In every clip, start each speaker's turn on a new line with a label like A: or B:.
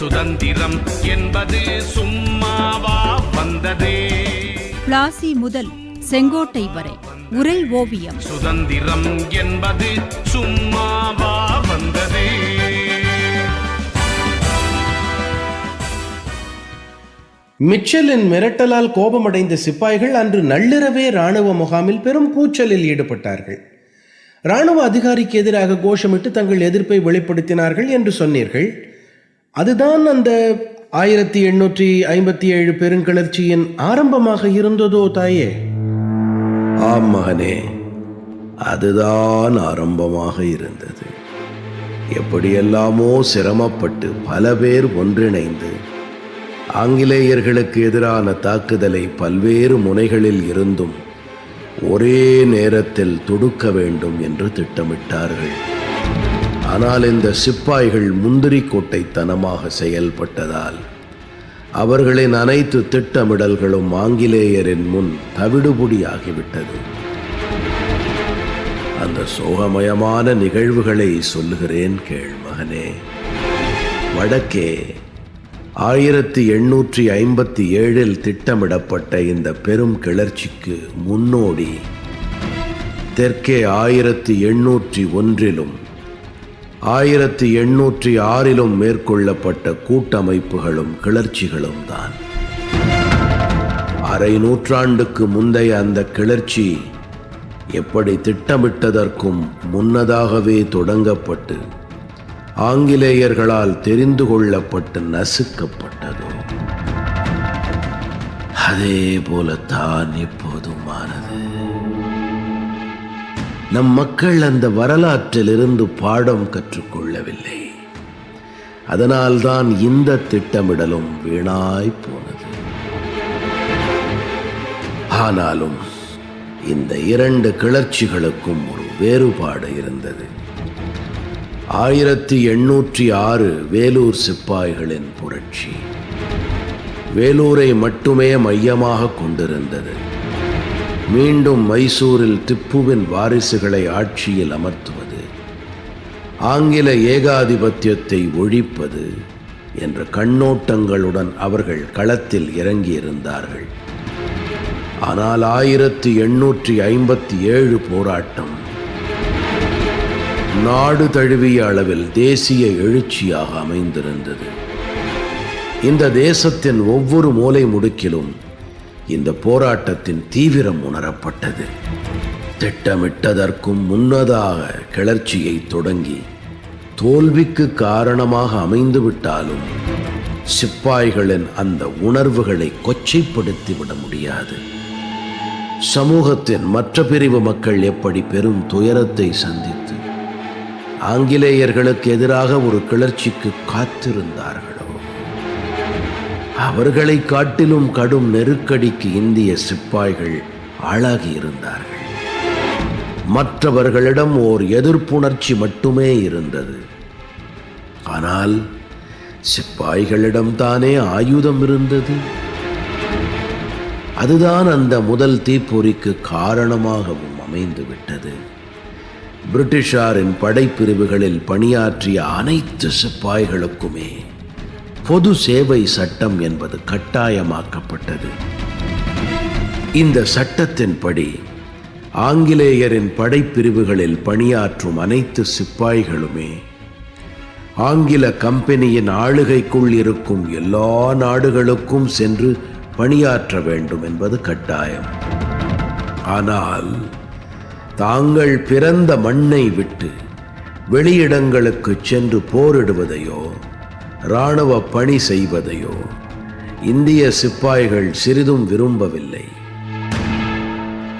A: சுதந்திரம் என்பது சும்மாவா வந்ததே.
B: பிளாசி முதல் செங்கோட்டை வரை உரை ஓவியம்.
A: சுதந்திரம் என்பது சும்மாவா வந்ததே.
C: மிச்சலின் மிரட்டலால் கோபமடைந்த சிப்பாய்கள் அன்று நள்ளிரவே இராணுவ முகாமில் பெரும் கூச்சலில் ஈடுபட்டார்கள். இராணுவ அதிகாரிக்கு எதிராக கோஷமிட்டு தங்கள் எதிர்ப்பை வெளிப்படுத்தினார்கள் என்று சொன்னீர்கள். அதுதான் அந்த 1857 பெருங்கிளர்ச்சியின் ஆரம்பமாக இருந்ததோ தாயே?
D: ஆம் மகனே, அதுதான் ஆரம்பமாக இருந்தது. எப்படியெல்லாமோ சிரமப்பட்டு பல பேர் ஒன்றிணைந்து ஆங்கிலேயர்களுக்கு எதிரான தாக்குதலை பல்வேறு முனைகளில் இருந்தும் ஒரே நேரத்தில் தொடுக்க வேண்டும் என்று திட்டமிட்டார்கள். ஆனால் இந்த சிப்பாய்கள் முந்திரி கொட்டைத்தனமாக செயல்பட்டதால் அவர்களின் அனைத்து திட்டமிடல்களும் ஆங்கிலேயரின் முன் தவிடுபொடியாகிவிட்டது. அந்த சோகமயமான நிகழ்வுகளை சொல்லுகிறேன் கேள் மகனே. வடக்கே 1857 திட்டமிடப்பட்ட இந்த பெரும் கிளர்ச்சிக்கு முன்னோடி தெற்கே 1801 1806 மேற்கொள்ளப்பட்ட கூட்டமைப்புகளும் கிளர்ச்சிகளும் தான். அரை நூற்றாண்டுக்கு முந்தைய அந்த கிளர்ச்சி எப்படி திட்டமிட்டதற்கும் முன்னதாகவே தொடங்கப்பட்டு ஆங்கிலேயர்களால் தெரிந்து கொள்ளப்பட்டு நசுக்கப்பட்டதோ அதே போலத்தான் இப்போதும் ஆனது. நம் மக்கள் அந்த வரலாற்றிலிருந்து பாடம் கற்றுக்கொள்ளவில்லை. அதனால்தான் இந்த திட்டமிடலும் வீணாய் போனது. ஆனாலும் இந்த இரண்டு கிளர்ச்சிகளுக்கும் ஒரு வேறுபாடு இருந்தது. 1806 வேலூர் சிப்பாய்களின் புரட்சி வேலூரை மட்டுமே மையமாக கொண்டிருந்தது. மீண்டும் மைசூரில் திப்புவின் வாரிசுகளை ஆட்சியில் அமர்த்துவது, ஆங்கில ஏகாதிபத்தியத்தை ஒழிப்பது என்ற கண்ணோட்டங்களுடன் அவர்கள் களத்தில் இறங்கியிருந்தார்கள். ஆனால் 1857 போராட்டம் நாடு தழுவிய அளவில் தேசிய எழுச்சியாக அமைந்திருந்தது. இந்த தேசத்தின் ஒவ்வொரு மூலை முடுக்கிலும் இந்த போராட்டத்தின் தீவிரம் உணரப்பட்டது. திட்டமிட்டதற்கும் முன்னதாக கிளர்ச்சியை தொடங்கி தோல்விக்கு காரணமாக அமைந்துவிட்டாலும் சிப்பாய்களின் அந்த உணர்வுகளை கொச்சைப்படுத்திவிட முடியாது. சமூகத்தின் மற்ற பிரிவு மக்கள் எப்படி பெரும் துயரத்தை சந்தித்து ஆங்கிலேயர்களுக்கு எதிராக ஒரு கிளர்ச்சிக்கு காத்திருந்தார்களோ, அவர்களை காட்டிலும் கடும் நெருக்கடிக்கு இந்திய சிப்பாய்கள் ஆளாகி இருந்தார்கள். மற்றவர்களிடம் ஓர் எதிர்ப்புணர்ச்சி மட்டுமே இருந்தது. ஆனால் சிப்பாய்களிடம்தானே ஆயுதம் இருந்தது. அதுதான் அந்த முதல் தீப்பொறிக்கு காரணமாகவும் அமைந்துவிட்டது. பிரிட்டிஷாரின் படைப்பிரிவுகளில் பணியாற்றிய அனைத்து சிப்பாய்களுக்குமே பொது சேவை சட்டம் என்பது கட்டாயமாக்கப்பட்டது. இந்த சட்டத்தின்படி ஆங்கிலேயரின் படைப்பிரிவுகளில் பணியாற்றும் அனைத்து சிப்பாய்களுமே ஆங்கில கம்பெனியின் ஆளுகைக்குள் இருக்கும் எல்லா நாடுகளுக்கும் சென்று பணியாற்ற வேண்டும் என்பது கட்டாயம். ஆனால் தாங்கள் பிறந்த மண்ணை விட்டு வெளியிடங்களுக்கு சென்று போரிடுவதையோ இராணுவ பணி செய்வதையோ இந்திய சிப்பாய்கள் சிறிதும் விரும்பவில்லை.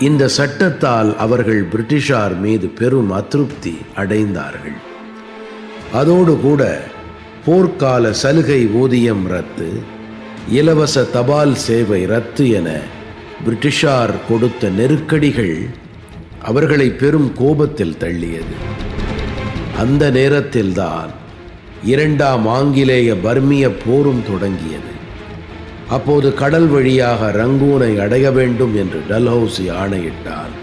D: இந்த சட்டத்தால் அவர்கள் பிரிட்டிஷார் மீது பெரும் அதிருப்தி அடைந்தார்கள். அதோடு கூட போர்க்கால சலுகை ஊதியம் ரத்து, இலவச தபால் சேவை ரத்து என பிரிட்டிஷார் கொடுத்த நெருக்கடிகள் அவர்களை பெரும் கோபத்தில் தள்ளியது. அந்த நேரத்தில்தான் இரண்டாம் ஆங்கிலேய பர்மிய போரும் தொடங்கியது. அப்போது கடல் வழியாக ரங்கூனை அடைய வேண்டும் என்று டல்ஹௌசி ஆணையிட்டார்.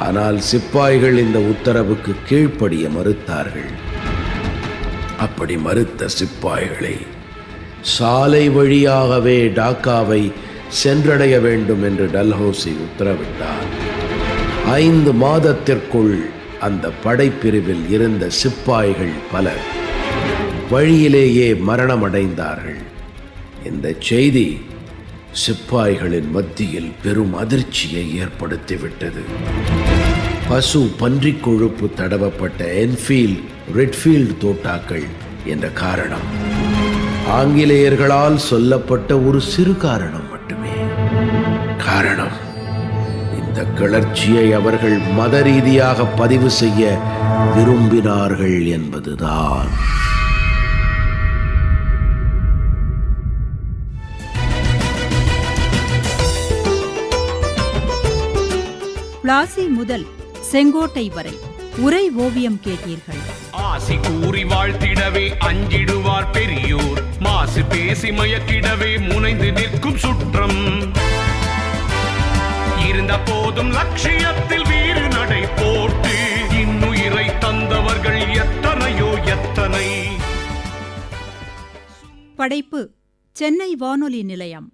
D: ஆனால் சிப்பாய்கள் இந்த உத்தரவுக்கு கீழ்ப்படிய மறுத்தார்கள். அப்படி மறுத்த சிப்பாய்களை சாலை வழியாகவே டாக்காவை சென்றடைய வேண்டும் என்று டல்ஹௌசி உத்தரவிட்டார். 5 மாதத்திற்குள் அந்த படைப்பிரிவில் இருந்த சிப்பாய்கள் பலர் வழியிலேயே மரணமடைந்தார்கள். இந்த செய்தி சிப்பாய்களின் மத்தியில் பெரும் அதிர்ச்சியை ஏற்படுத்திவிட்டது. பசு பன்றிக் கொழுப்பு தடவப்பட்ட என்ஃபீல்ட் ரெட்ஃபீல்ட் தோட்டாக்கள் என்ற காரணம் ஆங்கிலேயர்களால் சொல்லப்பட்ட ஒரு சிறு காரணம் மட்டுமே. காரணம், இந்த கிளர்ச்சியை அவர்கள் மத ரீதியாக பதிவு செய்ய விரும்பினார்கள் என்பதுதான்.
B: பிளாசி முதல் செங்கோட்டை வரை உரை ஓவியம் கேட்டீர்கள்.
A: ஆசி கூறி வாழ்த்திடவே அஞ்சிடுவார் பெரியோர், மாசு பேசி மயக்கிடவே முனைந்து நிற்கும் சுற்றம். இருந்த போதும் லட்சியத்தில் வீறு நடை போட்டு இன்னுயிரை தந்தவர்கள் எத்தனையோ எத்தனை.
B: படைப்பு சென்னை வானொலி நிலையம்.